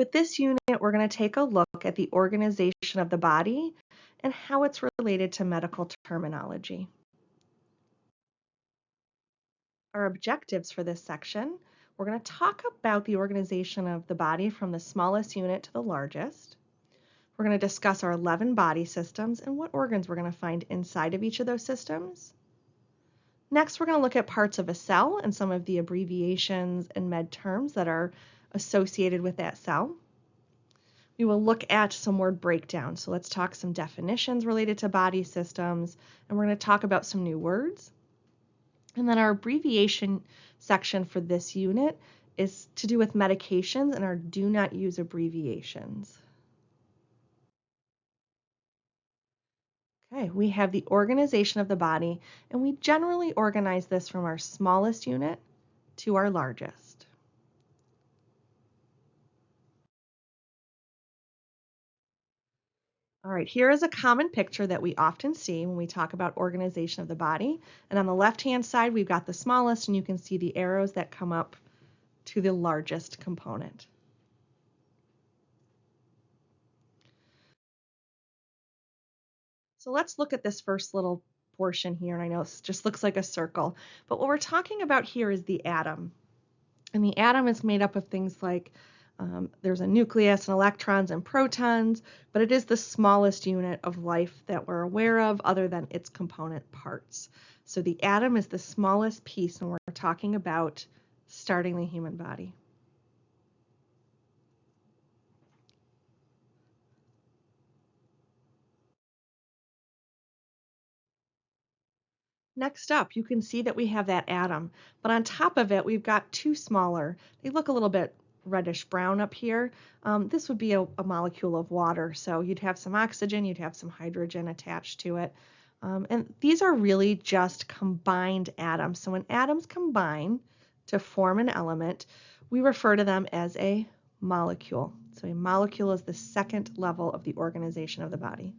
With this unit, we're going to take a look at the organization of the body and how it's related to medical terminology. Our objectives for this section, we're going to talk about the organization of the body from the smallest unit to the largest. We're going to discuss our 11 body systems and what organs we're going to find inside of each of those systems. Next, we're going to look at parts of a cell and some of the abbreviations and med terms that are associated with that cell. We will look at some word breakdown. So let's talk some definitions related to body systems, and we're going to talk about some new words. And then our abbreviation section for this unit is to do with medications and our do not use abbreviations. Okay, we have the organization of the body, and we generally organize this from our smallest unit to our largest. All right, here is a common picture that we often see when we talk about organization of the body. And on the left-hand side, we've got the smallest, and you can see the arrows that come up to the largest component. So let's look at this first little portion here, and I know it just looks like a circle, but what we're talking about here is the atom. And the atom is made up of things like there's a nucleus and electrons and protons, but it is the smallest unit of life that we're aware of other than its component parts. So the atom is the smallest piece when we're talking about starting the human body. Next up, you can see that we have that atom, but on top of it, we've got two smaller. They look a little bit reddish brown up here. This would be a molecule of water, so you'd have some oxygen, you'd have some hydrogen attached to it. And these are really just combined atoms. So when atoms combine to form an element, we refer to them as a molecule. So a molecule is the second level of the organization of the body.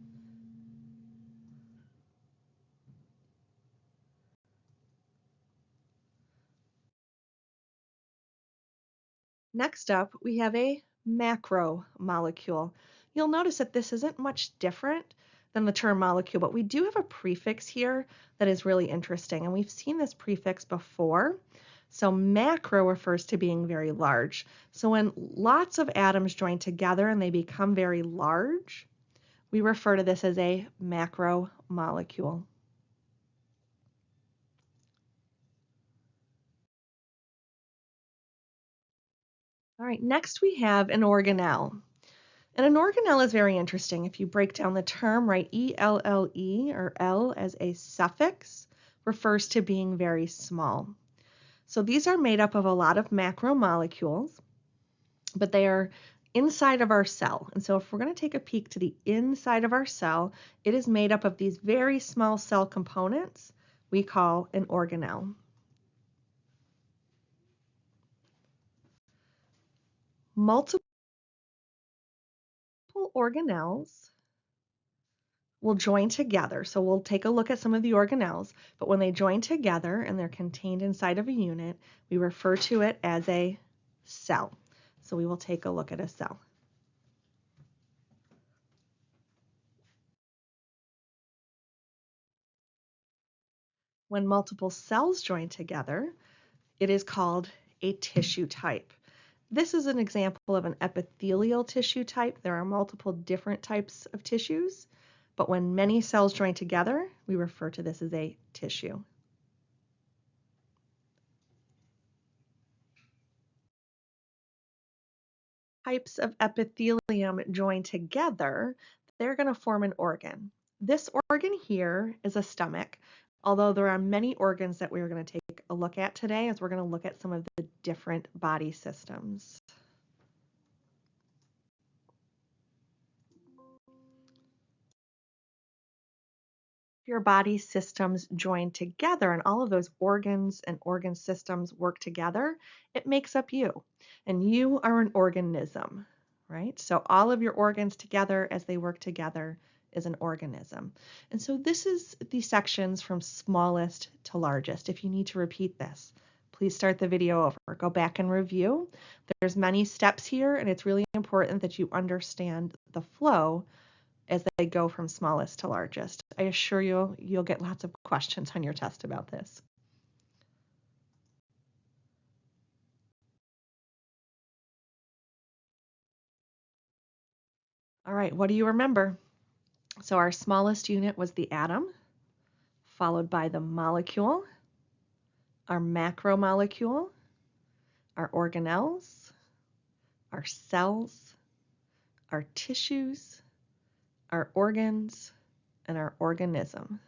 Next up, we have a macromolecule. You'll notice that this isn't much different than the term molecule, but we do have a prefix here that is really interesting, and we've seen this prefix before. So macro refers to being very large. So when lots of atoms join together and they become very large, we refer to this as a macromolecule. All right, next we have an organelle. And an organelle is very interesting. If you break down the term, right, E-L-L-E or L as a suffix refers to being very small. So these are made up of a lot of macromolecules, but they are inside of our cell. And so if we're going to take a peek to the inside of our cell, it is made up of these very small cell components we call an organelle. Multiple organelles will join together. So we'll take a look at some of the organelles, but when they join together and they're contained inside of a unit, we refer to it as a cell. So we will take a look at a cell. When multiple cells join together, it is called a tissue type. This is an example of an epithelial tissue type. There are multiple different types of tissues, but when many cells join together, we refer to this as a tissue. Types of epithelium join together, they're going to form an organ. This organ here is a stomach, although there are many organs that we're going to take a look at today as we're going to look at some of the different body systems. Your body systems join together and all of those organs and organ systems work together, it makes up you. And you are an organism, right? So all of your organs together as they work together is an organism. And so this is the sections from smallest to largest. If you need to repeat this, please start the video over. Go back and review. There's many steps here, and it's really important that you understand the flow as they go from smallest to largest. I assure you, you'll get lots of questions on your test about this. All right, what do you remember? So our smallest unit was the atom, followed by the molecule, our macromolecule, our organelles, our cells, our tissues, our organs, and our organism.